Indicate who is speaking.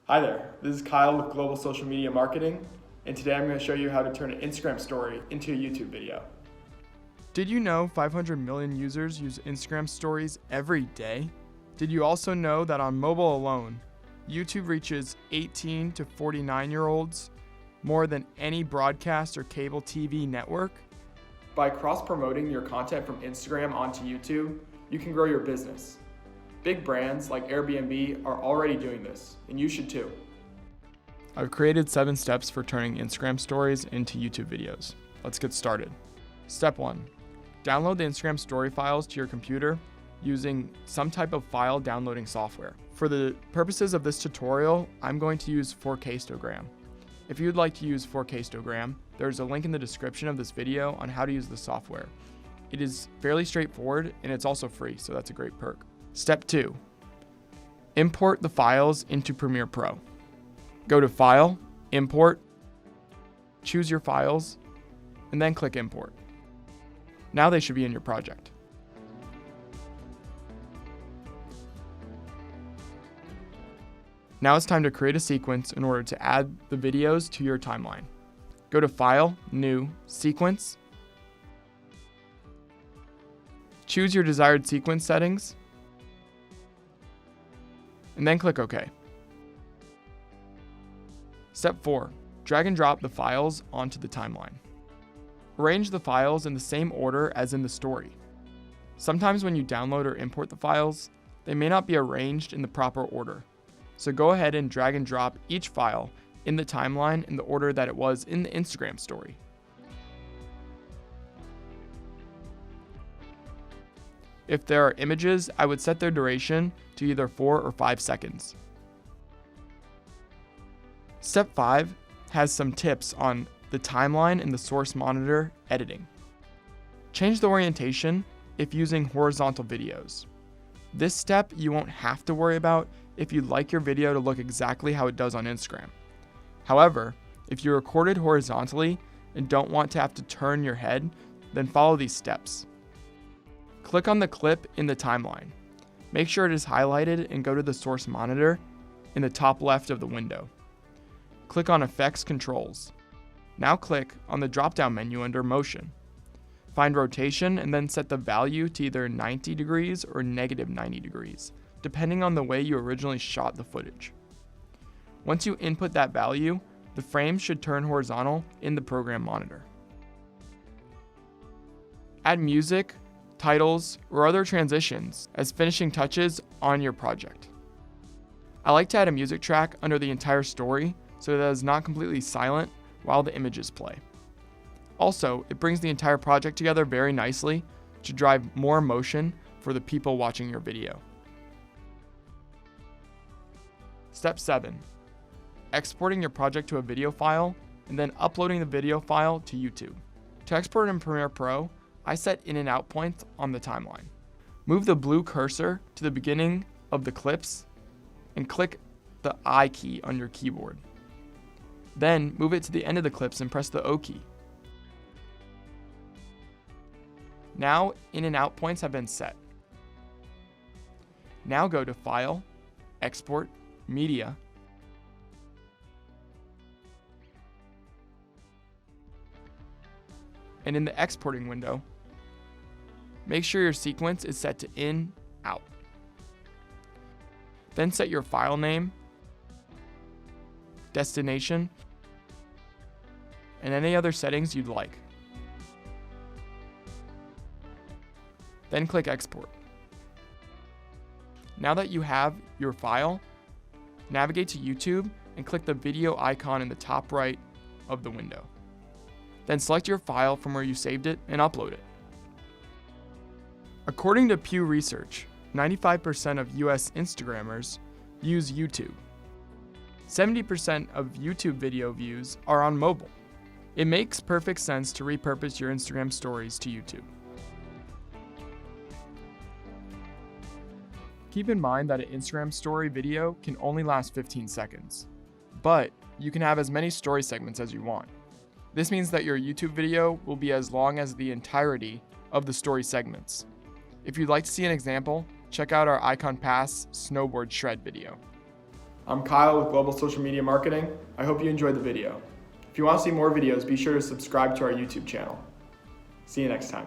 Speaker 1: Hi there, this is Kyle with Global Social Media Marketing, and today I'm going to show you how to turn an Instagram story into a YouTube video. Did you know 500 million users use Instagram stories every day? Did you also know that on mobile alone, YouTube reaches 18 to 49-year-olds more than any broadcast or cable TV network? By cross-promoting your content from Instagram onto YouTube, you can grow your business. Big brands like Airbnb are already doing this, and you should too. I've created 7 steps for turning Instagram stories into YouTube videos. Let's get started. Step 1. Download the Instagram story files to your computer using some type of file downloading software. For the purposes of this tutorial, I'm going to use 4Kstogram. If you'd like to use 4Kstogram, there's a link in the description of this video on how to use the software. It is fairly straightforward and it's also free, so that's a great perk. Step 2. Import the files into Premiere Pro. Go to File, Import, choose your files, and then click Import. Now they should be in your project. Now it's time to create a sequence in order to add the videos to your timeline. Go to File, New, Sequence. Choose your desired sequence settings, and then click OK. Step 4. Drag and drop the files onto the timeline. Arrange the files in the same order as in the story. Sometimes when you download or import the files, they may not be arranged in the proper order. So go ahead and drag and drop each file in the timeline in the order that it was in the Instagram story. If there are images, I would set their duration to either 4 or 5 seconds. Step 5 has some tips on the timeline and the source monitor editing. Change the orientation if using horizontal videos. This step you won't have to worry about if you'd like your video to look exactly how it does on Instagram. However, if you recorded horizontally and don't want to have to turn your head, then follow these steps. Click on the clip in the timeline. Make sure it is highlighted and go to the source monitor in the top left of the window. Click on Effects Controls. Now click on the drop-down menu under Motion. Find Rotation and then set the value to either 90 degrees or negative 90 degrees, depending on the way you originally shot the footage. Once you input that value, the frames should turn horizontal in the program monitor. Add music, titles, or other transitions as finishing touches on your project. I like to add a music track under the entire story so that it is not completely silent while the images play. Also, it brings the entire project together very nicely to drive more emotion for the people watching your video. Step 7. Exporting your project to a video file and then uploading the video file to YouTube. To export in Premiere Pro, I set in and out points on the timeline. Move the blue cursor to the beginning of the clips and click the I key on your keyboard. Then move it to the end of the clips and press the O key. Now in and out points have been set. Now go to File, Export, Media, and in the exporting window, make sure your sequence is set to in, out. Then set your file name, destination, and any other settings you'd like. Then click Export. Now that you have your file, navigate to YouTube and click the video icon in the top right of the window. Then select your file from where you saved it and upload it. According to Pew Research, 95% of US Instagrammers use YouTube. 70% of YouTube video views are on mobile. It makes perfect sense to repurpose your Instagram stories to YouTube. Keep in mind that an Instagram story video can only last 15 seconds, but you can have as many story segments as you want. This means that your YouTube video will be as long as the entirety of the story segments. If you'd like to see an example, check out our Icon Pass snowboard shred video. I'm Kyle with Global Social Media Marketing. I hope you enjoyed the video. If you want to see more videos, be sure to subscribe to our YouTube channel. See you next time.